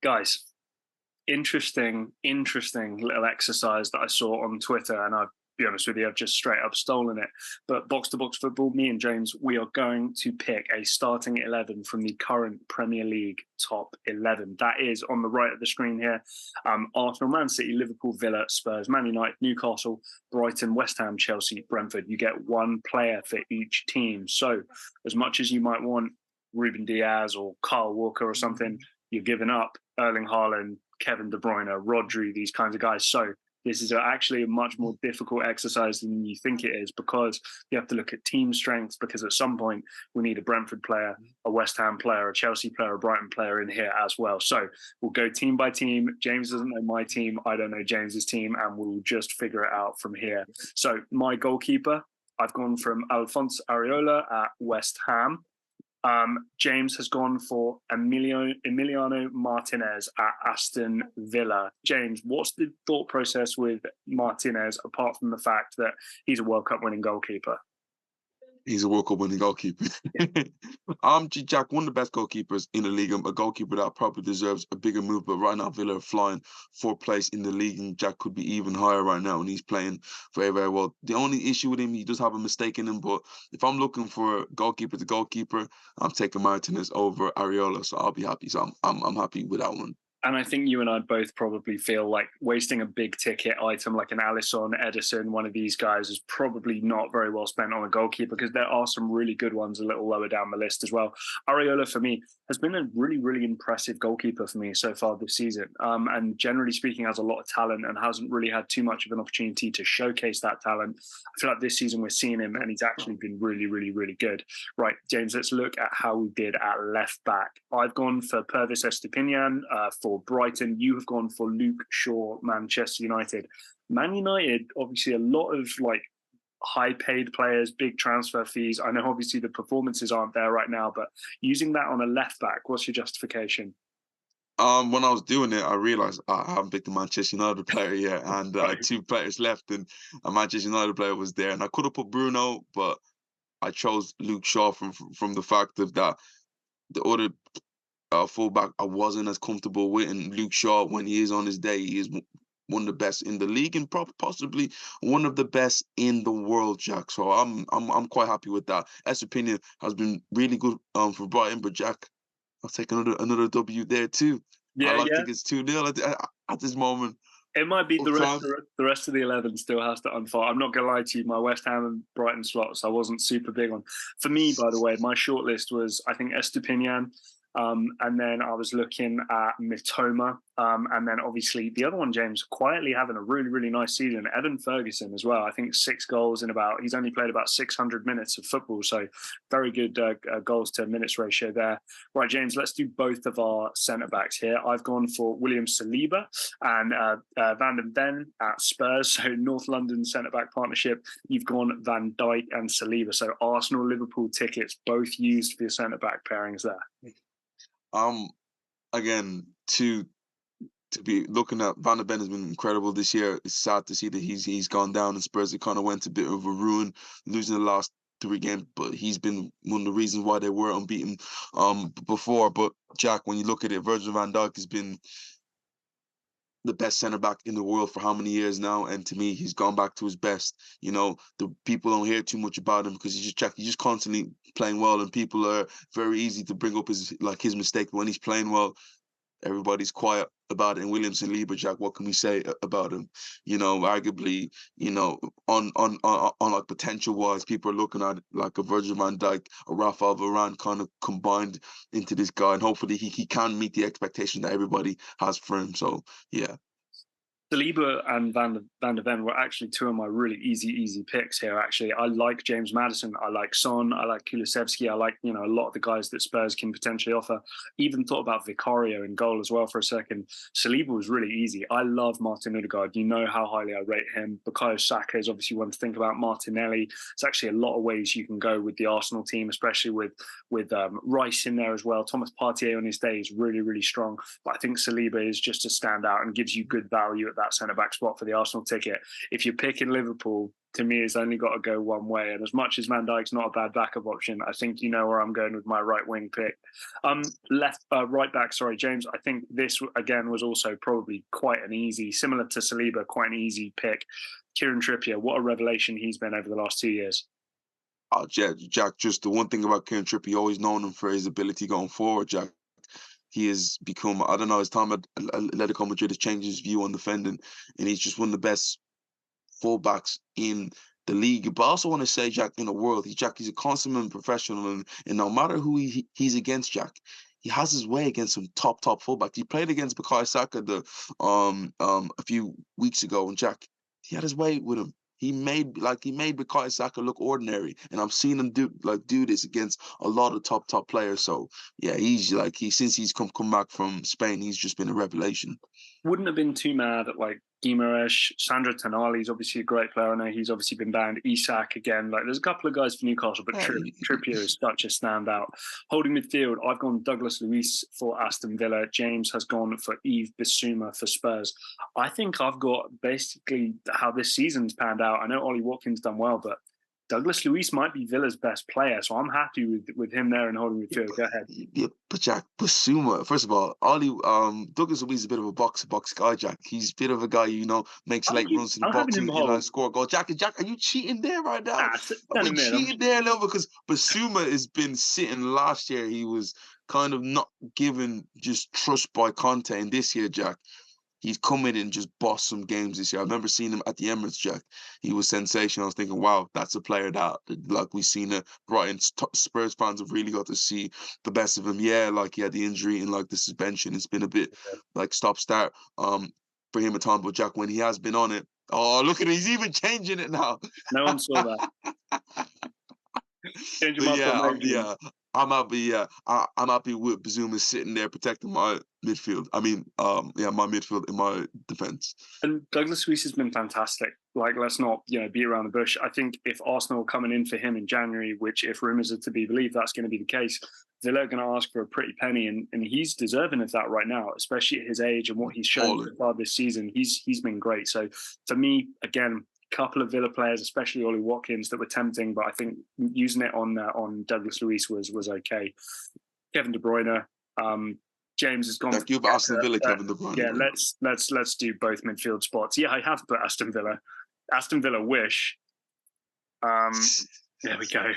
Guys, interesting little exercise that I saw on Twitter, and I'll be honest with you, I've just straight up stolen it. But box to box football, me and James, we are going to pick a starting 11 from the current Premier League top 11. That is on the right of the screen here. Arsenal, Man City, Liverpool, Villa, Spurs, Man United, Newcastle, Brighton, West Ham, Chelsea, Brentford. You get one player for each team. So as much as you might want Ruben Diaz or Kyle Walker or something, you're giving up Erling Haaland, Kevin De Bruyne, Rodri, these kinds of guys. So this is actually a much more difficult exercise than you think it is, because you have to look at team strengths, because at some point we need a Brentford player, a West Ham player, a Chelsea player, a Brighton player in here as well. So we'll go team by team. James doesn't know my team. I don't know James's team, and we'll just figure it out from here. So my goalkeeper, I've gone from Alphonse Areola at West Ham. James has gone for Emiliano Martinez at Aston Villa. James, what's the thought process with Martinez, apart from the fact that he's a World Cup winning goalkeeper? He's a World Cup winning goalkeeper. Jack, one of the best goalkeepers in the league, a goalkeeper that probably deserves a bigger move, but right now Villa are flying fourth place in the league, and Jack could be even higher right now, and he's playing very, very well. The only issue with him, he does have a mistake in him, but if I'm looking for goalkeeper to goalkeeper, I'm taking Martinez over Areola, so I'll be happy. So I'm happy with that one. And I think you and I both probably feel like wasting a big ticket item like an Alisson, Edison, one of these guys is probably not very well spent on a goalkeeper, because there are some really good ones a little lower down the list as well. Areola, for me, has been a really, really impressive goalkeeper for me so far this season. And generally speaking, has a lot of talent and hasn't really had too much of an opportunity to showcase that talent. I feel like this season we're seeing him, and he's actually been really, really, really good. Right, James, let's look at how we did at left back. I've gone for Pervis Estupiñán for Brighton. You have gone for Luke Shaw, Manchester United. Man United, obviously a lot of like high paid players, big transfer fees. I know obviously the performances aren't there right now, but using that on a left back, what's your justification? When I was doing it, I realized I haven't picked a Manchester United player yet, and Right. two players left, and a Manchester United player was there, and I could have put Bruno, but I chose Luke Shaw from the fact of that the other fullback I wasn't as comfortable with, and Luke Shaw, when he is on his day, he is one of the best in the league and possibly one of the best in the world, Jack. So I'm quite happy with that. Estepinian has been really good for Brighton, but Jack, I'll take another W there too. I Yeah, like to yeah. think it's 2-0 at this moment. It might be Full the rest of the 11 still has to unfold. I'm not going to lie to you. My West Ham and Brighton slots I wasn't super big on. For me, by the way, my shortlist was, I think, Estupinian. And then I was looking at Mitoma. And then obviously the other one, James, quietly having a really, really nice season. Evan Ferguson as well. I think 6 goals in he's only played about 600 minutes of football. So very good goals to minutes ratio there. Right, James, let's do both of our centre backs here. I've gone for William Saliba and Van den Ven at Spurs. So North London centre back partnership. You've gone Van Dijk and Saliba. So Arsenal, Liverpool tickets, both used for your centre back pairings there. Again, to be looking at Van der Ven has been incredible this year. It's sad to see that he's gone down, and Spurs it kind of went a bit of a ruin, losing the last 3 games. But he's been one of the reasons why they were unbeaten before. But Jack, when you look at it, Virgil van Dijk has been the best centre back in the world for how many years now, and to me, he's gone back to his best. You know, the people don't hear too much about him because he's just constantly playing well, and people are very easy to bring up his mistake. But when he's playing well, everybody's quiet about it. And William Saliba, Jack, what can we say about him? You know, arguably, you know, on like potential wise, people are looking at it like a Virgil van Dijk, a Rafael Varane kind of combined into this guy, and hopefully he can meet the expectation that everybody has for him. So yeah. Saliba and Van der Ven were actually 2 of my really easy picks here, actually. I like James Maddison. I like Son. I like Kulusevski. I like, you know, a lot of the guys that Spurs can potentially offer. Even thought about Vicario in goal as well for a second. Saliba was really easy. I love Martin Odegaard. You know how highly I rate him. Bukayo Saka is obviously one to think about. Martinelli. It's actually a lot of ways you can go with the Arsenal team, especially with Rice in there as well. Thomas Partey on his day is really, really strong. But I think Saliba is just a standout and gives you good value at that centre-back spot for the Arsenal ticket. If you're picking Liverpool, to me, it's only got to go one way. And as much as Van Dijk's not a bad backup option, I think you know where I'm going with my right-wing pick. Right back, sorry, James. I think this, again, was also probably quite an easy, similar to Saliba, quite an easy pick. Kieran Trippier, what a revelation he's been over the last 2 years. Jack, just the one thing about Kieran Trippier, always known him for his ability going forward, Jack. He has become, I don't know, his time at Atletico Madrid has changed his view on defending, and he's just one of the best fullbacks in the league. But I also want to say, Jack, in the world, he's a consummate professional, and no matter who he's against, Jack, he has his way against some top fullbacks. He played against Bukayo Saka a few weeks ago, and Jack, he had his way with him. He made Bukayo Saka look ordinary, and I've seen him do this against a lot of top players. So yeah, since he's come back from Spain, he's just been a revelation. Wouldn't have been too mad at like Guimaraes, Sandro Tonali's obviously a great player. I know he's obviously been banned. Isak again. Like there's a couple of guys for Newcastle, but Trippier is such a standout. Holding midfield, I've gone Douglas Luiz for Aston Villa. James has gone for Yves Bissouma for Spurs. I think I've got basically how this season's panned out. I know Ollie Watkins done well, but Douglas Luiz might be Villa's best player, so I'm happy with him there and holding midfield. Go ahead. Yeah, but Jack, Bissouma, first of all, Douglas Luiz is a bit of a box-to-box guy, Jack. He's a bit of a guy, makes late runs to the box and score a goal. Jack, are you cheating there right now? Are you cheating there, no? Because Bissouma has been sitting last year. He was kind of not given just trust by Conte, and this year, Jack, he's come in and just bossed some games this year. I remember seeing him at the Emirates, Jack. He was sensational. I was thinking, wow, that's a player that, like we've seen Brighton Spurs fans have really got to see the best of him. Yeah, like he had the injury and like the suspension. It's been a bit like stop-start for him at times. But Jack, when he has been on it, oh, look at it. He's even changing it now. No one saw that. I'm happy. I'm happy with Bissouma sitting there protecting my midfield. I mean, my midfield in my defense. And Douglas Luiz has been fantastic. Like, let's not, beat around the bush. I think if Arsenal are coming in for him in January, which if rumours are to be believed, that's going to be the case, Villa are going to ask for a pretty penny, and he's deserving of that right now, especially at his age and what he's shown so far this season. He's been great. So for me, again, couple of Villa players, especially Ollie Watkins, that were tempting, but I think using it on Douglas Luiz was okay. Kevin De Bruyne, James has gone. You've Aston Villa, Kevin De Bruyne. Yeah, let's do both midfield spots. Yeah, I have put Aston Villa. Aston Villa wish. There we go.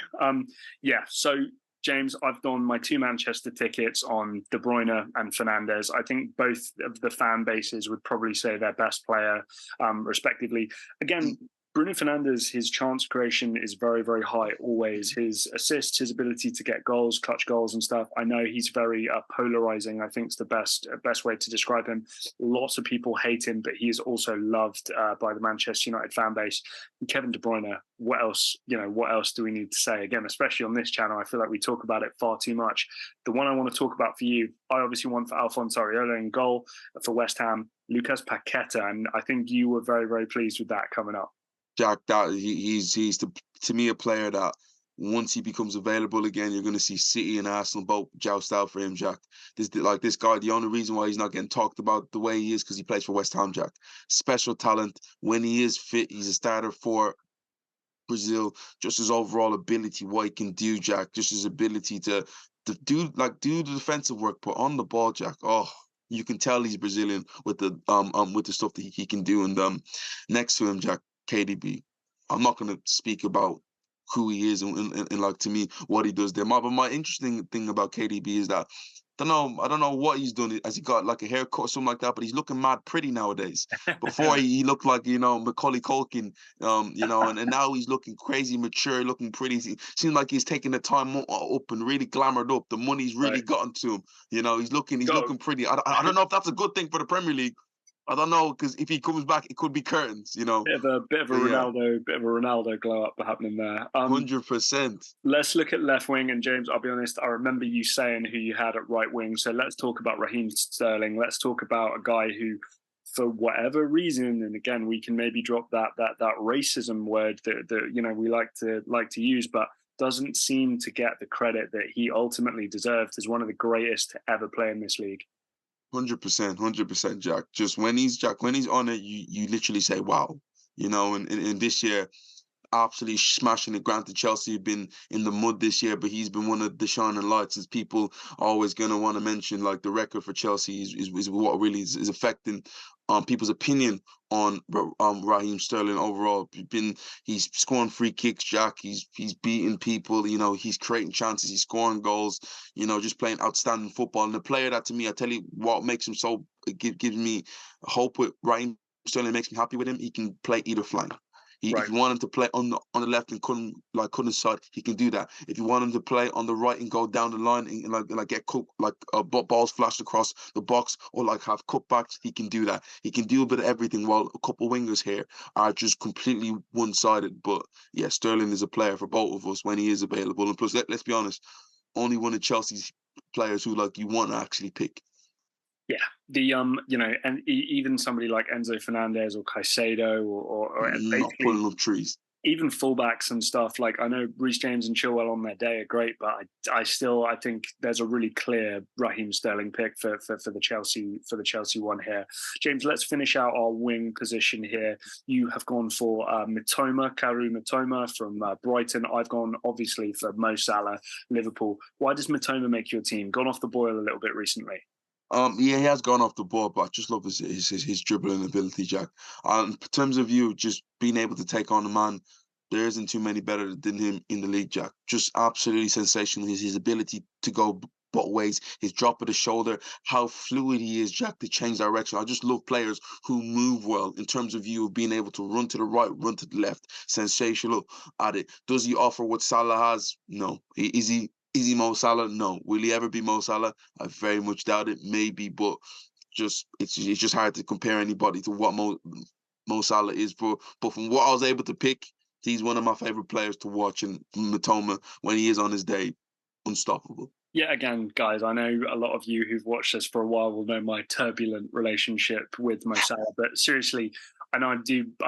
So James, I've done my 2 Manchester tickets on De Bruyne and Fernandes. I think both of the fan bases would probably say their best player, respectively. Again, Bruno Fernandes, his chance creation is very, very high always. His assists, his ability to get goals, clutch goals and stuff. I know he's very polarizing. I think it's the best way to describe him. Lots of people hate him, but he is also loved by the Manchester United fan base. And Kevin De Bruyne, what else do we need to say? Again, especially on this channel, I feel like we talk about it far too much. The one I want to talk about for you, I obviously won for Alphonse Areola in goal for West Ham, Lucas Paqueta, and I think you were very, very pleased with that coming up. Jack, he's to me a player that once he becomes available again, you're going to see City and Arsenal both joust out for him, Jack. This guy, the only reason why he's not getting talked about the way he is because he plays for West Ham, Jack. Special talent. When he is fit, he's a starter for Brazil. Just his overall ability, what he can do, Jack. Just his ability to do the defensive work, but on the ball, Jack. Oh, you can tell he's Brazilian with the stuff that he can do. And next to him, Jack, KDB. I'm not going to speak about who he is and like, to me, what he does there. But my interesting thing about KDB is that I don't know what he's doing. Has he got like a haircut or something like that? But he's looking mad pretty nowadays. Before he looked like, Macaulay Culkin, and now he's looking crazy mature, looking pretty. It seems like he's taking the time up and really glamored up. The money's really gotten to him. He's looking pretty. I don't know if that's a good thing for the Premier League. I don't know, because if he comes back, it could be curtains, Bit of a Ronaldo glow up happening there. 100%. Let's look at left wing, and James, I'll be honest, I remember you saying who you had at right wing. So let's talk about Raheem Sterling. Let's talk about a guy who, for whatever reason, and again, we can maybe drop that racism word that we like to use, but doesn't seem to get the credit that he ultimately deserved as one of the greatest to ever play in this league. 100%, Jack. Just when he's on it, you literally say, wow. You know, and this year, absolutely smashing it. Granted, Chelsea have been in the mud this year, but he's been one of the shining lights. As people are always going to want to mention, like, the record for Chelsea is what really is affecting people's opinion on Raheem Sterling overall. He's scoring free kicks, Jack. He's beating people. You know, he's creating chances. He's scoring goals. You know, just playing outstanding football. And the player that, to me, I tell you what makes him so gives me hope with Raheem Sterling, makes me happy with him. He can play either flank. Right. If you want him to play on the left and couldn't side, he can do that. If you want him to play on the right and go down the line and like get balls flashed across the box, or like have cutbacks, he can do that. He can do a bit of everything. While a couple wingers here are just completely one-sided. But yeah, Sterling is a player for both of us when he is available. And plus, let's be honest, only one of Chelsea's players who like you want to actually pick. Yeah, the you know, and even somebody like Enzo Fernandez or Caicedo or not pulling up trees. Even fullbacks and stuff. Like, I know Reece James and Chilwell on their day are great, but I think there's a really clear Raheem Sterling pick for the Chelsea one here. James, let's finish out our wing position here. You have gone for Kaoru Mitoma from Brighton. I've gone obviously for Mo Salah, Liverpool. Why does Mitoma make your team? Gone off the boil a little bit recently. Yeah, he has gone off the ball, but I just love his dribbling ability, Jack. In terms of you just being able to take on a man, there isn't too many better than him in the league, Jack. Just absolutely sensational. His ability to go both ways, his drop of the shoulder, how fluid he is, Jack, to change direction. I just love players who move well in terms of you being able to run to the right, run to the left. Sensational at it. Does he offer what Salah has? No. Is he Mo Salah? No. Will he ever be Mo Salah? I very much doubt it. Maybe, but it's just hard to compare anybody to what Mo Salah is. But from what I was able to pick, he's one of my favorite players to watch. And Mitoma, when he is on his day, unstoppable. Yeah, again, guys, I know a lot of you who've watched this for a while will know my turbulent relationship with Mo Salah, but seriously, and I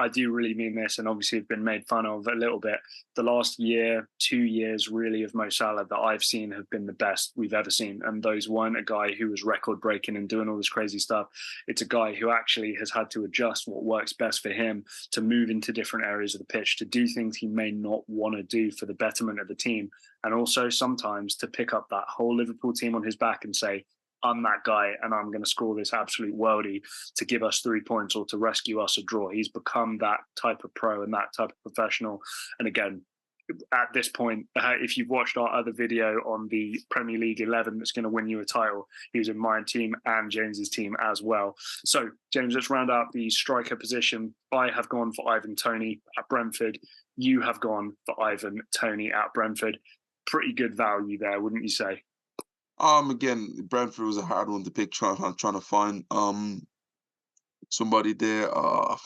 do really mean this, and obviously have been made fun of a little bit. The last year, 2 years really of Mo Salah that I've seen have been the best we've ever seen. And those weren't a guy who was record breaking and doing all this crazy stuff. It's a guy who actually has had to adjust what works best for him, to move into different areas of the pitch, to do things he may not want to do for the betterment of the team. And also sometimes to pick up that whole Liverpool team on his back and say, I'm that guy and I'm going to score this absolute worldie to give us 3 points or to rescue us a draw. He's become that type of pro and that type of professional. And again, at this point, if you've watched our other video on the Premier League 11 that's going to win you a title, he was in my team and James's team as well. So, James, let's round out the striker position. I have gone for Ivan Toney at Brentford. You have gone for Ivan Toney at Brentford. Pretty good value there, wouldn't you say? Again, Brentford was a hard one to pick. Trying to find somebody there. I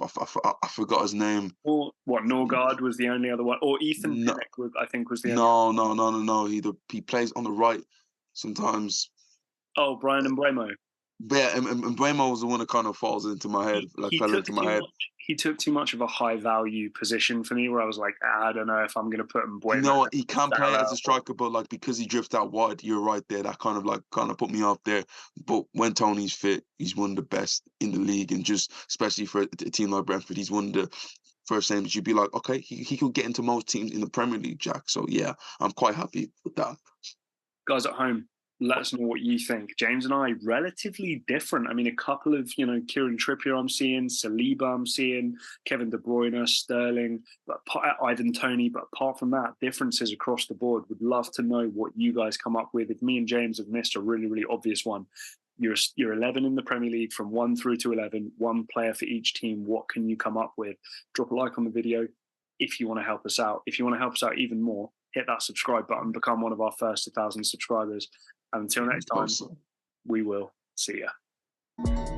forgot his name. Or what? Norgard was the only other one, or Ethan Pinnock, I think, was the only. No. He plays on the right sometimes. Oh, Brian Mbeumo. Yeah, and Mbeumo was the one that kind of falls into my head, fell into my head. He took too much of a high value position for me, where I was like, I don't know if I'm going to put Mbeumo. You know what? He can play as a striker, but because he drifts out wide, you're right there. That kind of put me off there. But when Tony's fit, he's one of the best in the league, and just especially for a team like Brentford, he's one of the first names you'd be like, okay, he could get into most teams in the Premier League, Jack. So yeah, I'm quite happy with that. Guys at home, let us know what you think. James and I, relatively different. I mean, a couple of, Kieran Trippier I'm seeing, Saliba I'm seeing, Kevin De Bruyne, Sterling, Ivan Toney. But apart from that, differences across the board. Would love to know what you guys come up with. If me and James have missed a really, really obvious one, you're 11 in the Premier League from 1 through to 11, one player for each team. What can you come up with? Drop a like on the video if you want to help us out. If you want to help us out even more, hit that subscribe button, become one of our first 1,000 subscribers. And until next time, we will see ya.